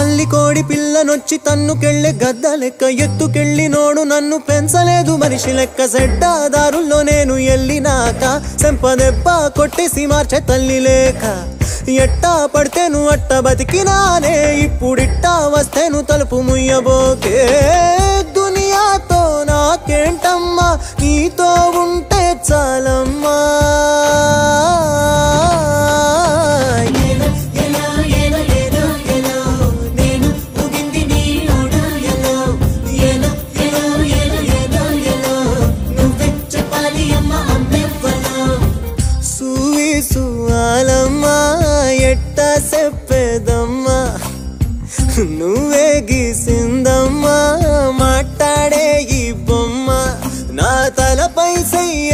తల్లి కోడి పిల్లనొచ్చి తన్నుకెళ్ళే గద్ద లెక్క ఎత్తుకెళ్ళినోడు నన్ను పెంచలేదు మనిషి లెక్క సెడ్డాదారుల్లో నేను ఎల్లినాక సెంపదెబ్బ కొట్టేసి మార్చే తల్లి లేక ఎట్టా పడితేను అట్ట బతికినానే ఇప్పుడిట్టా వస్తేను తలుపు ముయ్యబోకే దునియాతో నాకేంటమ్మా నీతో ఉంటే చాలమ్మా ఎట్ట చెప్పేదమ్మా నువ్వే గీసిందమ్మా మాట్లాడే ఈ బొమ్మ నా తలపై చెయ్యి